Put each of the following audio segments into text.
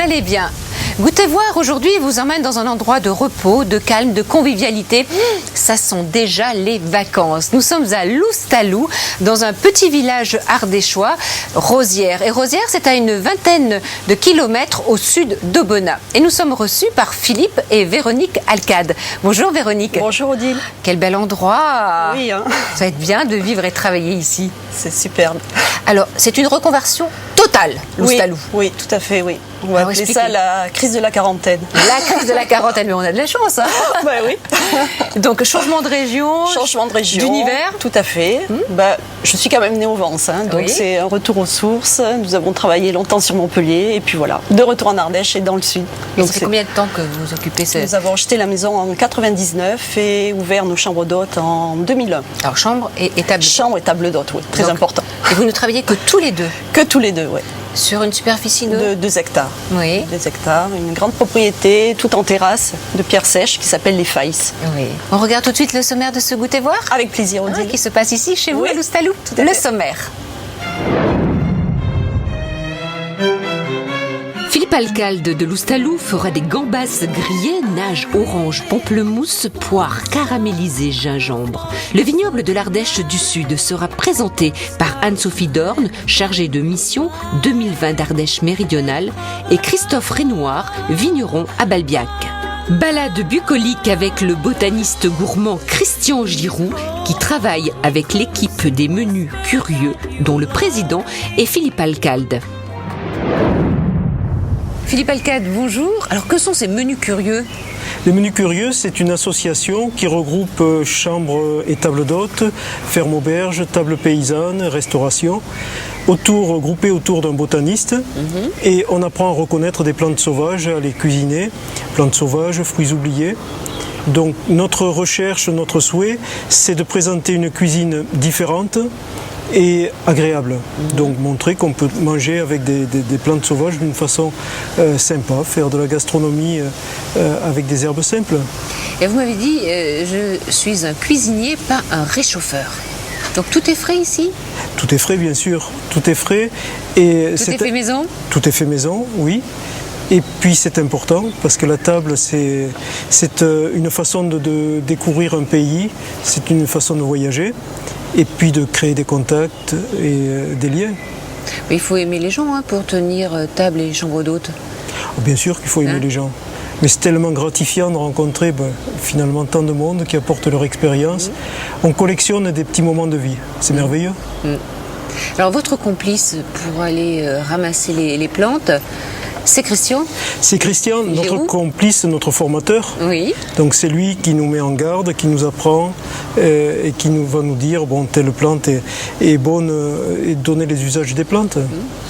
allez bien. Goûtez voir aujourd'hui vous emmène dans un endroit de repos, de calme, de convivialité. Ça sent déjà les vacances. Nous sommes à Loustalou, dans un petit village ardéchois, Rosières. Et Rosières, c'est à une vingtaine de kilomètres au sud d'Aubenas. Et nous sommes reçus par Philippe et Véronique Alcade. Bonjour Véronique. Bonjour Odile. Quel bel endroit. Oui, hein. Ça va être bien de vivre et travailler ici. C'est superbe. Alors, c'est une reconversion totale, Loustalou. Oui, tout à fait, oui. On va appeler expliquer. ça la crise de la quarantaine. La crise de la quarantaine, mais on a de la chance. Hein. Oui. Donc, changement de région. Changement de région. D'univers. Tout à fait. Je suis quand même née au Vence, hein, donc Oui. c'est un retour aux sources. Nous avons travaillé longtemps sur Montpellier, et puis voilà, de retour en Ardèche et dans le sud. Donc, Donc, ça fait combien de temps que vous occupez Nous avons acheté la maison en 99 et ouvert nos chambres d'hôtes en 2001. Alors, chambre et table. Chambre et table d'hôtes, oui, très Donc, important. Et vous ne travaillez que tous les deux Que tous les deux, oui. sur une superficie de... De 2 hectares. Oui. 2 hectares, une grande propriété, tout en terrasse, de pierres sèches, qui s'appelle les Faïs. Oui. On regarde tout de suite le sommaire de ce goûter voir Avec plaisir, Odile. qui se passe ici, chez vous, Oui, à Loustalou. à Le fait. sommaire. Philippe Alcade de Loustalou fera des gambas grillées, nage orange, pamplemousse, poire caramélisée, gingembre. Le vignoble de l'Ardèche du Sud sera présenté par Anne-Sophie Dorn, chargée de mission 2020 d'Ardèche méridionale, et Christophe Renoir, vigneron à Balbiac. Balade bucolique avec le botaniste gourmand Christian Giroux qui travaille avec l'équipe des menus curieux dont le président est Philippe Alcade. Philippe Alcade, bonjour. Alors que sont ces menus curieux ? Les Menus Curieux, c'est une association qui regroupe chambres et tables d'hôtes, ferme auberge, table paysanne, restauration, groupés autour d'un botaniste. Et on apprend à reconnaître des plantes sauvages, à les cuisiner, plantes sauvages, fruits oubliés. Donc notre recherche, notre souhait, c'est de présenter une cuisine différente et agréable. Donc montrer qu'on peut manger avec des plantes sauvages d'une façon sympa, faire de la gastronomie avec des herbes simples. Et vous m'avez dit, je suis un cuisinier, pas un réchauffeur. Donc tout est frais ici ? Tout est frais, bien sûr. Tout est frais. Et Tout est fait maison ? Tout est fait maison, oui. Et puis c'est important parce que la table, c'est une façon de découvrir un pays, c'est une façon de voyager et puis de créer des contacts et des liens. Mais il faut aimer les gens pour tenir table et chambre d'hôte. Bien sûr qu'il faut aimer les gens. Mais c'est tellement gratifiant de rencontrer finalement tant de monde qui apportent leur expérience. On collectionne des petits moments de vie. C'est merveilleux. Alors votre complice pour aller ramasser les plantes, c'est Christian ? C'est Christian, notre Giroux. complice, notre formateur. Oui. Donc c'est lui qui nous met en garde, qui nous apprend et qui va nous dire telle plante est bonne et donner les usages des plantes.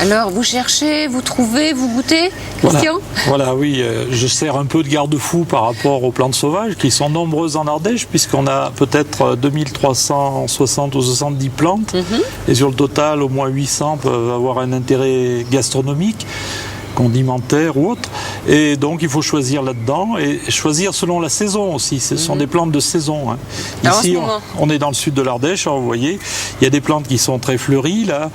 Alors vous cherchez, vous trouvez, vous goûtez, Christian ? Voilà, oui, je sers un peu de garde-fou par rapport aux plantes sauvages qui sont nombreuses en Ardèche puisqu'on a peut-être 2360 ou 70 plantes et sur le total au moins 800 peuvent avoir un intérêt gastronomique, condimentaire ou autre, et donc il faut choisir là-dedans et choisir selon la saison aussi. Ce sont des plantes de saison. Alors, Ici, en ce moment on est dans le sud de l'Ardèche, vous voyez, il y a des plantes qui sont très fleuries là,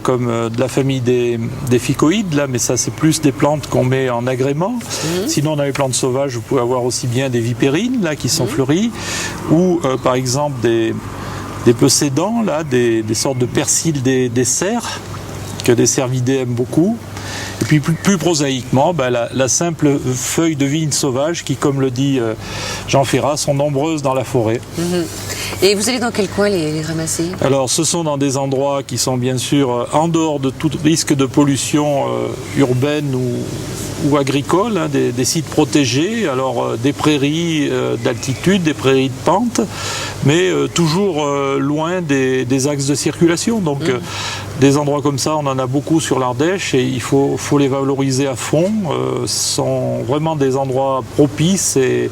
comme de la famille des ficoïdes là, mais ça c'est plus des plantes qu'on met en agrément. Sinon dans les plantes sauvages, vous pouvez avoir aussi bien des vipérines là qui sont fleuries, ou par exemple des peucédans là, des sortes de persil des cerfs que des cervidés aiment beaucoup. Et puis plus prosaïquement, la simple feuille de vigne sauvage qui, comme le dit Jean Ferrat, sont nombreuses dans la forêt. Et vous allez dans quel coin les ramasser ? Alors ce sont dans des endroits qui sont bien sûr en dehors de tout risque de pollution urbaine ou agricole, des sites protégés, alors des prairies d'altitude, des prairies de pente, mais toujours loin des axes de circulation. Donc des endroits comme ça, on en a beaucoup sur l'Ardèche et il faut les valoriser à fond. Ce sont vraiment des endroits propices et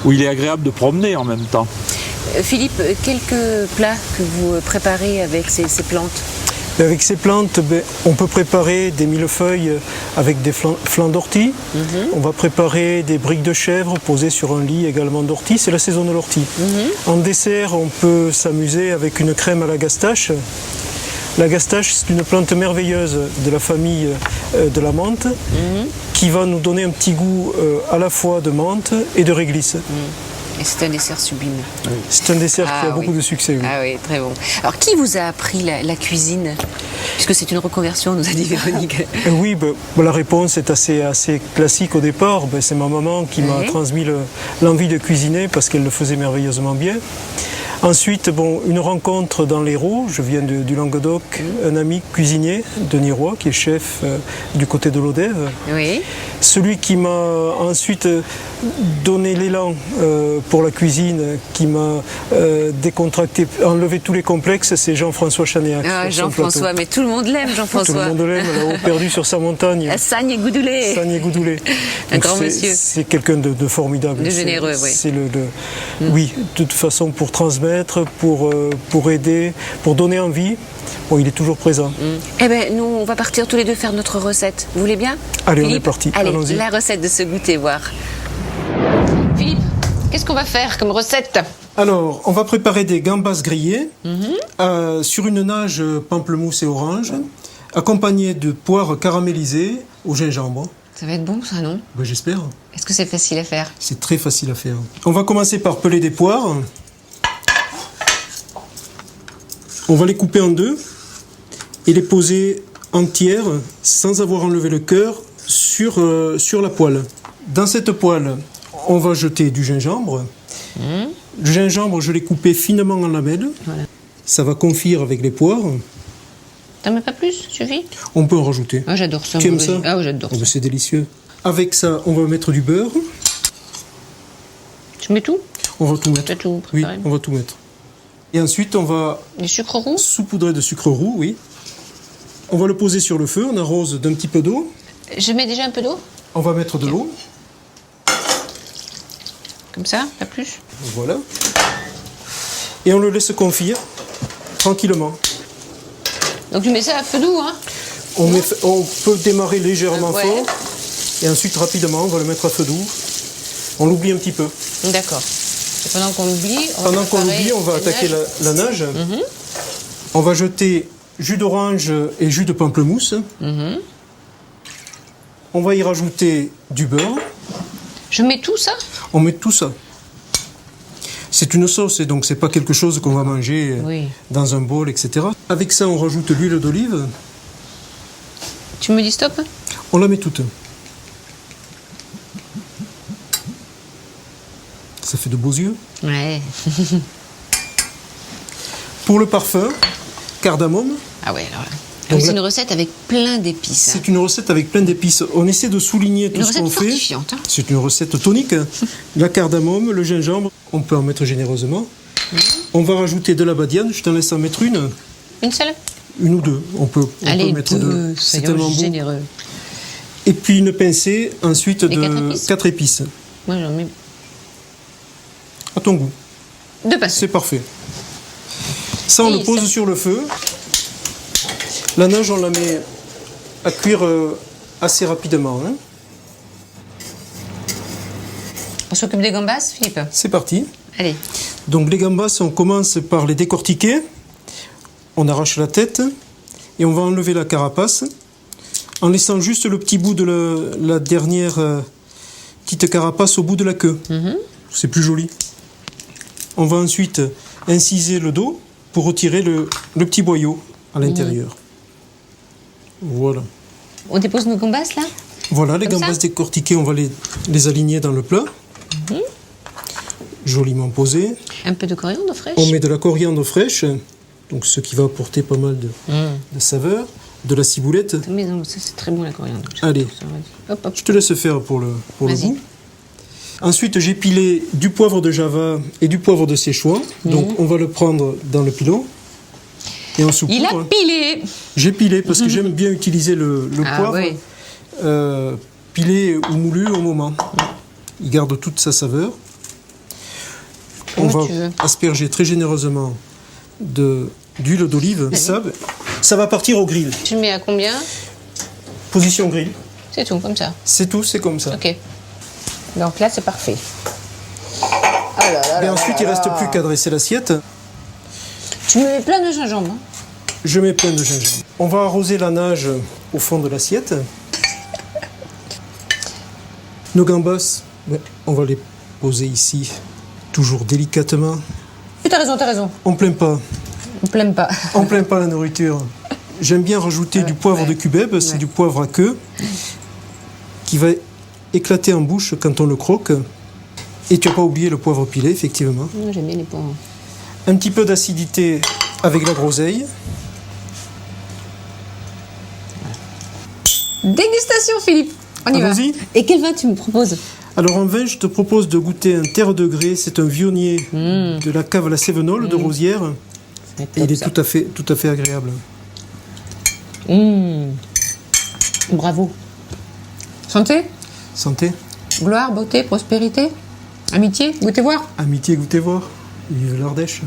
où il est agréable de promener en même temps. Philippe, quelques plats que vous préparez avec ces plantes ? Avec ces plantes, on peut préparer des millefeuilles avec des flancs d'ortie. On va préparer des briques de chèvre posées sur un lit également d'ortie. C'est la saison de l'ortie. En dessert, on peut s'amuser avec une crème à la gastache. L'agastache, c'est une plante merveilleuse de la famille de la menthe qui va nous donner un petit goût à la fois de menthe et de réglisse. Et c'est un dessert sublime. C'est un dessert qui a beaucoup de succès. Oui. Ah oui, très bon. Alors, qui vous a appris la cuisine? Puisque c'est une reconversion, nous a dit Véronique. Oui, la réponse est assez classique au départ. C'est ma maman qui m'a transmis l'envie de cuisiner parce qu'elle le faisait merveilleusement bien. Ensuite, une rencontre dans l'Hérault, je viens du Languedoc, un ami cuisinier, Denis Roy, qui est chef du côté de l'Odève. Oui. Celui qui m'a ensuite donné l'élan pour la cuisine, qui m'a décontracté, enlevé tous les complexes, c'est Jean-François Chanéac. Ah, Jean-François, mais tout le monde l'aime, Jean-François. Tout le monde l'aime, là-haut perdu sur sa montagne. Sagne et Goudoulé. Sagne et Goudoulé. Un grand monsieur. C'est quelqu'un de formidable. De généreux, oui. C'est oui, de toute façon, pour transmettre, pour aider, pour donner envie, il est toujours présent. Eh bien, nous, on va partir tous les deux faire notre recette. Vous voulez bien? Allez, Philippe, on est parti. Allez, allons-y. la recette de ce goûter, voir. Philippe, qu'est-ce qu'on va faire comme recette? Alors, on va préparer des gambas grillées sur une nage pamplemousse et orange, accompagnées de poires caramélisées au gingembre. Ça va être bon, ça, non? J'espère. Est-ce que c'est facile à faire? C'est très facile à faire. On va commencer par peler des poires. On va les couper en deux et les poser entières sans avoir enlevé le cœur sur la poêle. Dans cette poêle, on va jeter du gingembre. Le gingembre, je l'ai coupé finement en lamelles. Voilà. Ça va confire avec les poires. T'en mets pas plus, suffit? On peut en rajouter. Ah, j'adore ça. Tu aimes ça? Ah, oui, j'adore ça. C'est délicieux. Avec ça, on va mettre du beurre. Tu mets tout? On va tout mettre. T'as tout Oui, préparé? on va tout mettre. Et ensuite, on va Du sucre roux? saupoudrer de sucre roux, oui. On va le poser sur le feu, on arrose d'un petit peu d'eau. Je mets déjà un peu d'eau? On va mettre de l'eau. Comme ça, pas plus? Voilà. Et on le laisse confire tranquillement. Donc tu mets ça à feu doux, hein? On peut démarrer légèrement Ouais. fort et ensuite rapidement on va le mettre à feu doux. On l'oublie un petit peu. D'accord. Et pendant qu'on l'oublie, On va attaquer la nage. On va jeter jus d'orange et jus de pamplemousse. On va y rajouter du beurre. Je mets tout ça? On met tout ça. C'est une sauce et donc c'est pas quelque chose qu'on va manger dans un bol, etc. Avec ça, on rajoute l'huile d'olive. Tu me dis stop? On la met toute. Ça fait de beaux yeux. Ouais. Pour le parfum, cardamome. Ah ouais, alors là. Donc C'est là- une recette avec plein d'épices. C'est une recette avec plein d'épices. On essaie de souligner tout Une ce recette qu'on fait. fortifiante, hein. C'est une recette tonique. La cardamome, le gingembre, on peut en mettre généreusement. On va rajouter de la badiane. Je t'en laisse en mettre une. Une seule? Une ou deux. On peut Allez, mettre deux. C'est soyons tellement bon. généreux. Et puis une pincée ensuite Les quatre de épices 4 épices. Moi, j'en mets À ton goût. deux passes. C'est parfait. Ça, on Et le pose ça- sur le feu. La nage, on la met à cuire assez rapidement. Hein. On s'occupe des gambas, Philippe? C'est parti. Allez. Donc les gambas, on commence par les décortiquer. On arrache la tête et on va enlever la carapace en laissant juste le petit bout de la dernière petite carapace au bout de la queue. C'est plus joli. On va ensuite inciser le dos pour retirer le petit boyau à l'intérieur. Voilà. On dépose nos gambas, là? Voilà, les Comme gambas ça décortiquées, on va les aligner dans le plat. Joliment posés. Un peu de coriandre fraîche. On met de la coriandre fraîche, donc ce qui va apporter pas mal de saveur, de la ciboulette. Mais non, ça c'est très bon la coriandre. Allez. Hop, hop. Je te laisse faire pour le Vas-y. goût. Ensuite, j'ai pilé du poivre de Java et du poivre de Séchois. Donc, on va le prendre dans le pilon. Et on soucouvre. Il a pilé. J'ai pilé parce que j'aime bien utiliser le Ah poivre oui. pilé ou moulu au moment. Il garde toute sa saveur. On Comment va tu veux. asperger très généreusement d'huile d'olive. Et ça va partir au grill. Tu le mets à combien? Position grill. C'est tout, comme ça. C'est tout, c'est comme ça. Ok. Donc là, c'est parfait. Et ensuite, il ne reste plus qu'à dresser l'assiette. Tu me mets plein de gingembre. Hein. Je mets plein de gingembre. On va arroser la nage au fond de l'assiette. Nos gambas, on va les poser ici, toujours délicatement. T'as raison. On plaint pas. On plaint pas. On plaint pas la nourriture. J'aime bien rajouter du poivre de cubeb, c'est du poivre à queue, qui va éclater en bouche quand on le croque. Et tu n'as pas oublié le poivre pilé, effectivement. J'aime bien les poivres. Un petit peu d'acidité avec la groseille. Dégustation, Philippe. On y va. Allons-y. Et quel vin tu me proposes? Alors en vin, je te propose de goûter un terre de grès. C'est un vionnier de la cave La Sévenole de Rosières. Et il est tout à fait agréable. Bravo. Santé, Santé, gloire, beauté, prospérité, amitié, goûtez voir. amitié, goûtez voir. Vive l'Ardèche.